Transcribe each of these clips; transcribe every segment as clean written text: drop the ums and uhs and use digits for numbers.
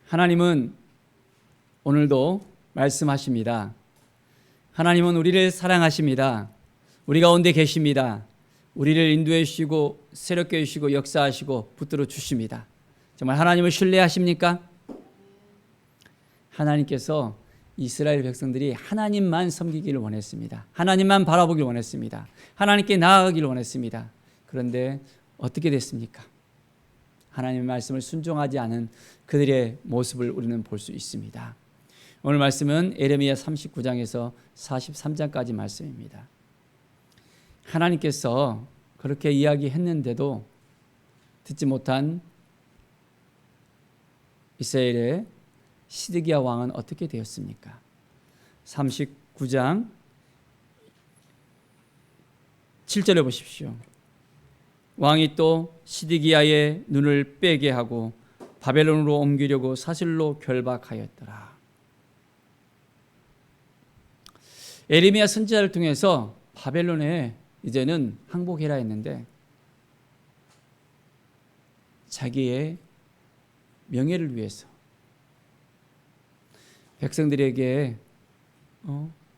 하나님은 오늘도 말씀하십니다. 하나님은 우리를 사랑하십니다. 우리 가운데 계십니다. 우리를 인도해 주시고 새롭게 해주시고 역사하시고 붙들어 주십니다. 정말 하나님을 신뢰하십니까? 하나님께서 이스라엘 백성들이 하나님만 섬기기를 원했습니다. 하나님만 바라보기를 원했습니다. 하나님께 나아가기를 원했습니다. 그런데 어떻게 됐습니까? 하나님의 말씀을 순종하지 않은 그들의 모습을 우리는 볼 수 있습니다. 오늘 말씀은 예레미야 39장에서 43장까지 말씀입니다. 하나님께서 그렇게 이야기했는데도 듣지 못한 이스라엘의 시드기야 왕은 어떻게 되었습니까? 39장 7절에 보십시오. 왕이 또 시드기야의 눈을 빼게 하고 바벨론으로 옮기려고 사슬로 결박하였더라. 예레미야 선지자를 통해서 바벨론에 이제는 항복해라 했는데 자기의 명예를 위해서 백성들에게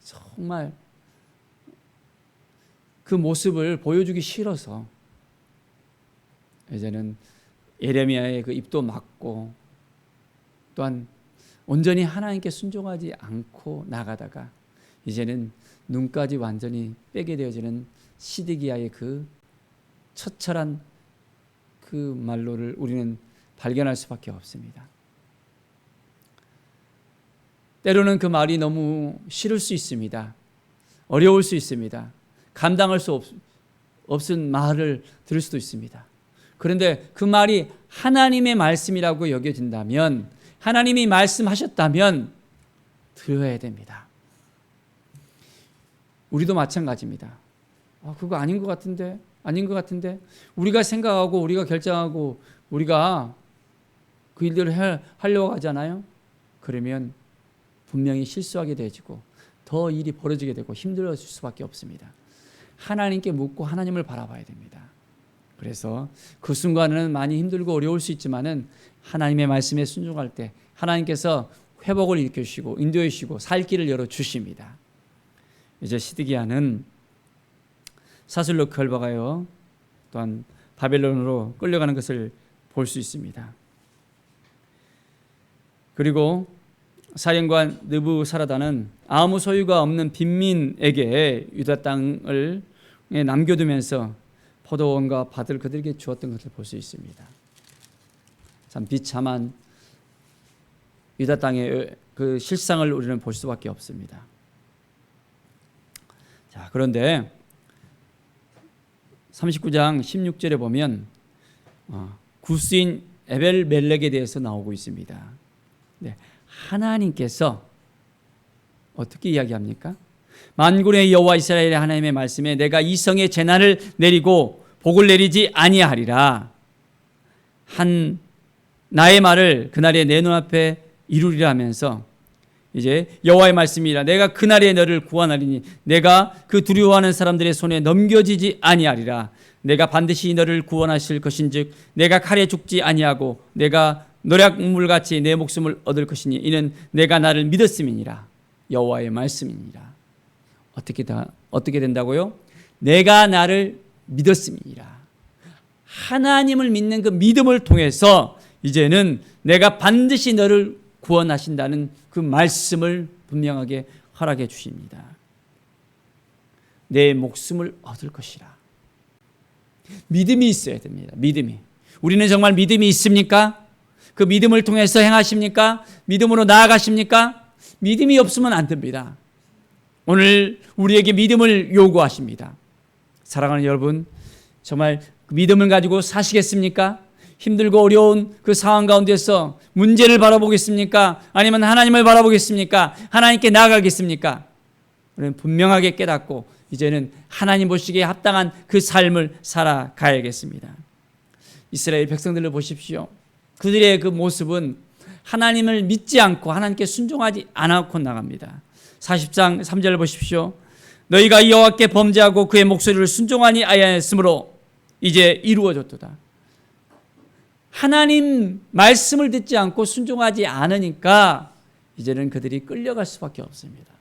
정말 그 모습을 보여주기 싫어서 이제는 예레미야의 그 입도 막고 또한 온전히 하나님께 순종하지 않고 나가다가 이제는 눈까지 완전히 빼게 되어지는 시드기야의 그 처철한 그 말로를 우리는 발견할 수밖에 없습니다. 때로는 그 말이 너무 싫을 수 있습니다. 어려울 수 있습니다. 감당할 수 없은 말을 들을 수도 있습니다. 그런데 그 말이 하나님의 말씀이라고 여겨진다면, 하나님이 말씀하셨다면 들어야 됩니다. 우리도 마찬가지입니다. 그거 아닌 것 같은데, 아닌 것 같은데, 우리가 생각하고 우리가 결정하고 우리가 그 일들을 하려고 하잖아요. 그러면 분명히 실수하게 되어지고 더 일이 벌어지게 되고 힘들어질 수밖에 없습니다. 하나님께 묻고 하나님을 바라봐야 됩니다. 그래서 그 순간은 많이 힘들고 어려울 수 있지만은 하나님의 말씀에 순종할 때 하나님께서 회복을 일으켜주시고 인도해 주시고 살 길을 열어주십니다. 이제 시드기야는 사슬로 결박하여 또한 바벨론으로 끌려가는 것을 볼 수 있습니다. 그리고 사령관 느부사라다는 아무 소유가 없는 빈민에게 유다 땅을 남겨두면서 포도원과 밭을 그들에게 주었던 것을 볼 수 있습니다. 참 비참한 유다 땅의 그 실상을 우리는 볼 수밖에 없습니다. 자, 그런데 39장 16절에 보면 구스인 에벨멜렉에 대해서 나오고 있습니다. 네, 하나님께서 어떻게 이야기합니까? 만군의 여호와 이스라엘의 하나님의 말씀에 내가 이 성에 재난을 내리고 복을 내리지 아니하리라. 한 나의 말을 그날에 내 눈앞에 이루리라 하면서 이제 여호와의 말씀이라 내가 그날에 너를 구원하리니 내가 그 두려워하는 사람들의 손에 넘겨지지 아니하리라. 내가 반드시 너를 구원하실 것인즉 내가 칼에 죽지 아니하고 내가 노략물같이 내 목숨을 얻을 것이니 이는 내가 나를 믿었음이니라. 여호와의 말씀이니라. 어떻게 된다고요? 내가 나를 믿었음이니라. 하나님을 믿는 그 믿음을 통해서 이제는 내가 반드시 너를 구원하신다는 그 말씀을 분명하게 허락해 주십니다. 내 목숨을 얻을 것이라. 믿음이 있어야 됩니다. 믿음이. 우리는 정말 믿음이 있습니까? 그 믿음을 통해서 행하십니까? 믿음으로 나아가십니까? 믿음이 없으면 안 됩니다. 오늘 우리에게 믿음을 요구하십니다. 사랑하는 여러분, 정말 믿음을 가지고 사시겠습니까? 힘들고 어려운 그 상황 가운데서 문제를 바라보겠습니까? 아니면 하나님을 바라보겠습니까? 하나님께 나아가겠습니까? 우리는 분명하게 깨닫고 이제는 하나님 보시기에 합당한 그 삶을 살아가야겠습니다. 이스라엘 백성들을 보십시오. 그들의 그 모습은 하나님을 믿지 않고 하나님께 순종하지 않고 나갑니다. 40장 3절을 보십시오. 너희가 여호와께 범죄하고 그의 목소리를 순종하니 아니하였으므로 이제 이루어졌도다. 하나님 말씀을 듣지 않고 순종하지 않으니까 이제는 그들이 끌려갈 수밖에 없습니다.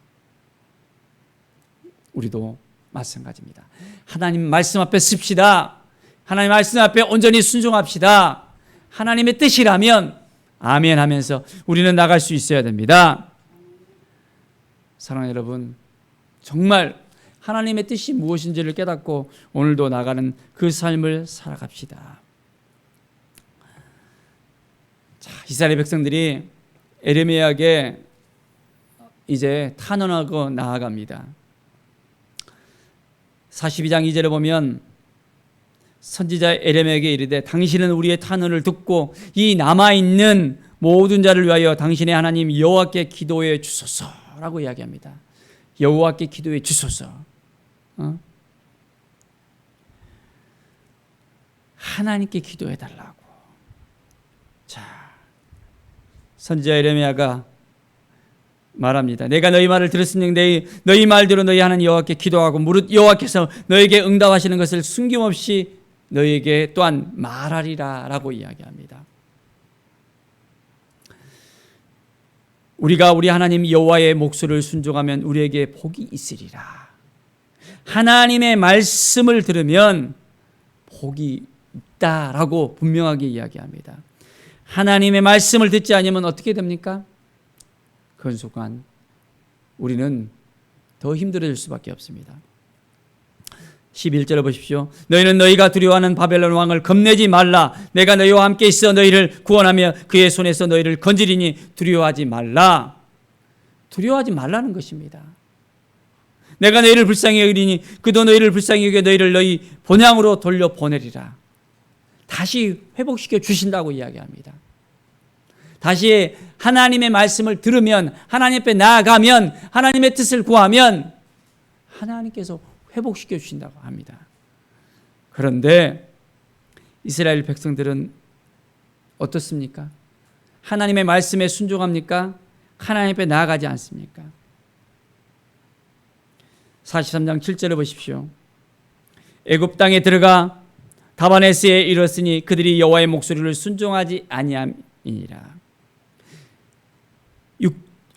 우리도 마찬가지입니다. 하나님 말씀 앞에 섭시다. 하나님 말씀 앞에 온전히 순종합시다. 하나님의 뜻이라면 아멘 하면서 우리는 나갈 수 있어야 됩니다. 사랑하는 여러분, 정말 하나님의 뜻이 무엇인지를 깨닫고 오늘도 나가는 그 삶을 살아갑시다. 자, 이스라엘 백성들이 에레미야에게 이제 탄원하고 나아갑니다. 42장 2절에 보면 선지자 에레미야에게 이르되 당신은 우리의 탄원을 듣고 이 남아있는 모든 자를 위하여 당신의 하나님 여호와께 기도해 주소서라고 이야기합니다. 여호와께 기도해 주소서. 하나님께 기도해 달라고. 자, 선지자 에레미야가 말합니다. 내가 너희 말을 들었으니 너희 말대로 너희 하나님 여호와께 기도하고 무릇 여호와께서 너에게 응답하시는 것을 숨김없이 너에게 또한 말하리라 라고 이야기합니다. 우리가 우리 하나님 여호와의 목소리를 순종하면 우리에게 복이 있으리라. 하나님의 말씀을 들으면 복이 있다라고 분명하게 이야기합니다. 하나님의 말씀을 듣지 않으면 어떻게 됩니까? 그 순간 우리는 더 힘들어질 수밖에 없습니다. 11절에 보십시오. 너희는 너희가 두려워하는 바벨론 왕을 겁내지 말라. 내가 너희와 함께 있어 너희를 구원하며 그의 손에서 너희를 건지리니 두려워하지 말라. 두려워하지 말라는 것입니다. 내가 너희를 불쌍히 여기리니 그도 너희를 불쌍히 여겨 너희를 너희 본향으로 돌려보내리라. 다시 회복시켜 주신다고 이야기합니다. 다시 하나님의 말씀을 들으면, 하나님 앞에 나아가면, 하나님의 뜻을 구하면 하나님께서 회복시켜 주신다고 합니다. 그런데 이스라엘 백성들은 어떻습니까? 하나님의 말씀에 순종합니까? 하나님 앞에 나아가지 않습니까? 43장 7절을 보십시오. 애굽 땅에 들어가 다바네스에 이르렀으니 그들이 여호와의 목소리를 순종하지 아니함이니라.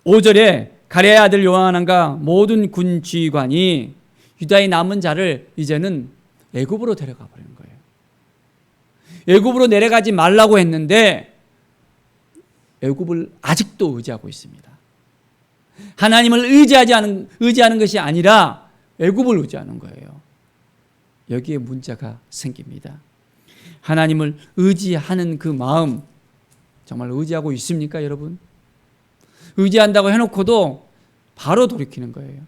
5절에 가레아의 아들 요하난과 모든 군 지휘관이 유다의 남은 자를 이제는 애굽으로 데려가 버리는 거예요. 애굽으로 내려가지 말라고 했는데 애굽을 아직도 의지하고 있습니다. 하나님을 의지하는 것이 아니라 애굽을 의지하는 거예요. 여기에 문제가 생깁니다. 하나님을 의지하는 그 마음 정말 의지하고 있습니까, 여러분? 의지한다고 해놓고도 바로 돌이키는 거예요.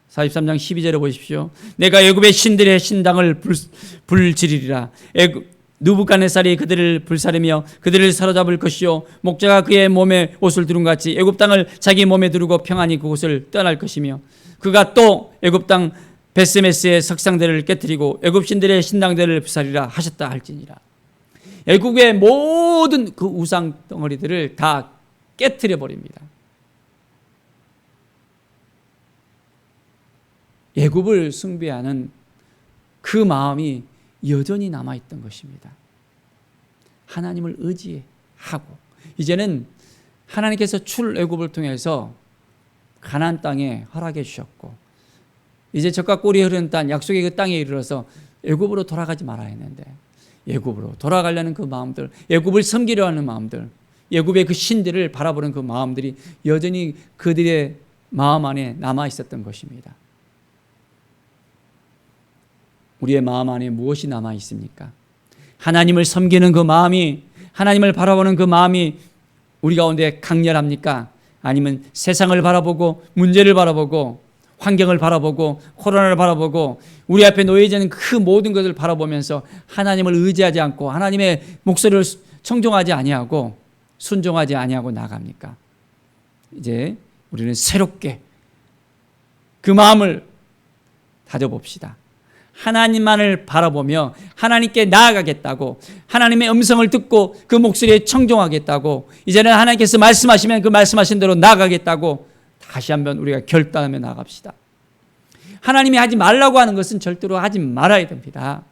43장 12절에 보십시오. 내가 애굽의 신들의 신당을 불지르리라. 느부갓네살이 그들을 불사르며 그들을 사로잡을 것이요 목자가 그의 몸에 옷을 두른 같이 애굽 땅을 자기 몸에 두르고 평안히 그곳을 떠날 것이며 그가 또 애굽 땅 베스메스의 석상들을 깨뜨리고 애굽 신들의 신당들을 부사리라 하셨다 할지니라. 애굽의 모든 그 우상 덩어리들을 다 깨뜨려 버립니다. 애굽을 숭배하는 그 마음이 여전히 남아있던 것입니다. 하나님을 의지하고 이제는 하나님께서 출애굽을 통해서 가나안 땅에 허락해 주셨고 이제 젖과 꿀이 흐르는 땅 약속의 그 땅에 이르러서 애굽으로 돌아가지 말아야 했는데 애굽으로 돌아가려는 그 마음들, 애굽을 섬기려 하는 마음들, 애굽의 그 신들을 바라보는 그 마음들이 여전히 그들의 마음 안에 남아 있었던 것입니다. 우리의 마음 안에 무엇이 남아 있습니까? 하나님을 섬기는 그 마음이, 하나님을 바라보는 그 마음이 우리 가운데 강렬합니까? 아니면 세상을 바라보고 문제를 바라보고 환경을 바라보고 코로나를 바라보고 우리 앞에 놓여지는 그 모든 것을 바라보면서 하나님을 의지하지 않고 하나님의 목소리를 청종하지 아니하고 순종하지 아니하고 나갑니까? 이제 우리는 새롭게 그 마음을 다져봅시다. 하나님만을 바라보며 하나님께 나아가겠다고, 하나님의 음성을 듣고 그 목소리에 청종하겠다고, 이제는 하나님께서 말씀하시면 그 말씀하신 대로 나아가겠다고 다시 한번 우리가 결단하며 나갑시다. 하나님이 하지 말라고 하는 것은 절대로 하지 말아야 됩니다.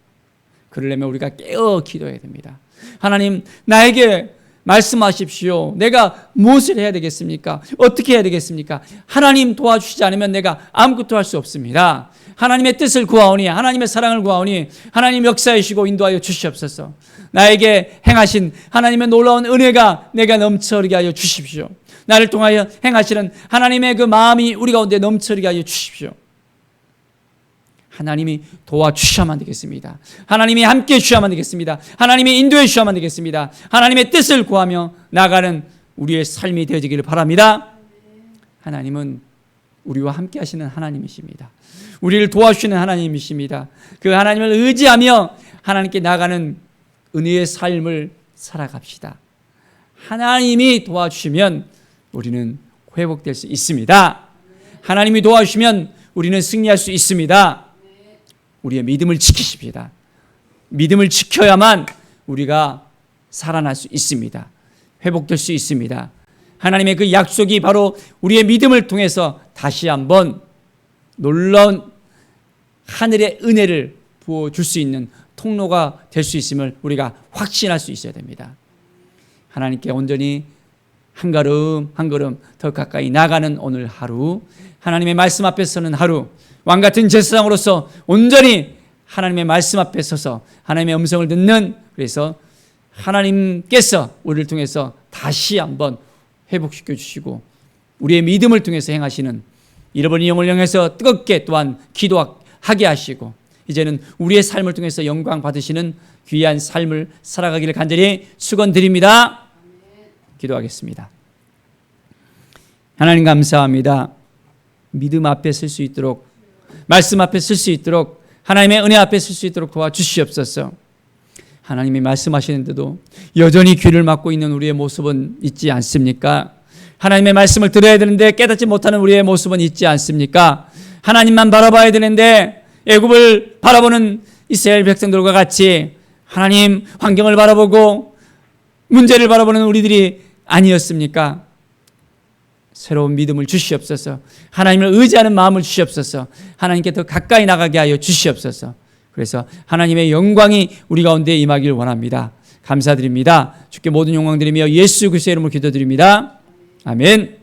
그러려면 우리가 깨어 기도해야 됩니다. 하나님, 나에게 말씀하십시오. 내가 무엇을 해야 되겠습니까? 어떻게 해야 되겠습니까? 하나님 도와주시지 않으면 내가 아무것도 할 수 없습니다. 하나님의 뜻을 구하오니, 하나님의 사랑을 구하오니 하나님 역사하시고 인도하여 주시옵소서. 나에게 행하신 하나님의 놀라운 은혜가 내가 넘쳐흐르게 하여 주십시오. 나를 통하여 행하시는 하나님의 그 마음이 우리 가운데 넘쳐흐르게 하여 주십시오. 하나님이 도와주셔야만 되겠습니다. 하나님이 함께해 주셔야만 되겠습니다. 하나님이 인도해 주셔야만 되겠습니다. 하나님의 뜻을 구하며 나가는 우리의 삶이 되어지기를 바랍니다. 하나님은 우리와 함께 하시는 하나님이십니다. 우리를 도와주시는 하나님이십니다. 그 하나님을 의지하며 하나님께 나가는 은혜의 삶을 살아갑시다. 하나님이 도와주시면 우리는 회복될 수 있습니다. 하나님이 도와주시면 우리는 승리할 수 있습니다. 우리의 믿음을 지키십시다. 믿음을 지켜야만 우리가 살아날 수 있습니다. 회복될 수 있습니다. 하나님의 그 약속이 바로 우리의 믿음을 통해서 다시 한번 놀라운 하늘의 은혜를 부어줄 수 있는 통로가 될 수 있음을 우리가 확신할 수 있어야 됩니다. 하나님께 온전히 한 걸음 한 걸음 더 가까이 나가는 오늘 하루, 하나님의 말씀 앞에 서는 하루, 왕같은 제사장으로서 온전히 하나님의 말씀 앞에 서서 하나님의 음성을 듣는, 그래서 하나님께서 우리를 통해서 다시 한번 회복시켜 주시고 우리의 믿음을 통해서 행하시는 잃어버린 영을 향해서 뜨겁게 또한 기도하게 하시고 이제는 우리의 삶을 통해서 영광 받으시는 귀한 삶을 살아가기를 간절히 축원드립니다. 기도하겠습니다. 하나님 감사합니다. 믿음 앞에 설 수 있도록, 말씀 앞에 설 수 있도록, 하나님의 은혜 앞에 설 수 있도록 도와주시옵소서. 하나님이 말씀하시는데도 여전히 귀를 막고 있는 우리의 모습은 있지 않습니까? 하나님의 말씀을 들어야 되는데 깨닫지 못하는 우리의 모습은 있지 않습니까? 하나님만 바라봐야 되는데 애굽을 바라보는 이스라엘 백성들과 같이 하나님 환경을 바라보고 문제를 바라보는 우리들이 아니었습니까? 새로운 믿음을 주시옵소서. 하나님을 의지하는 마음을 주시옵소서. 하나님께 더 가까이 나가게 하여 주시옵소서. 그래서 하나님의 영광이 우리 가운데 임하길 원합니다. 감사드립니다. 주께 모든 영광 드리며 예수 그리스도의 이름으로 기도드립니다. 아멘.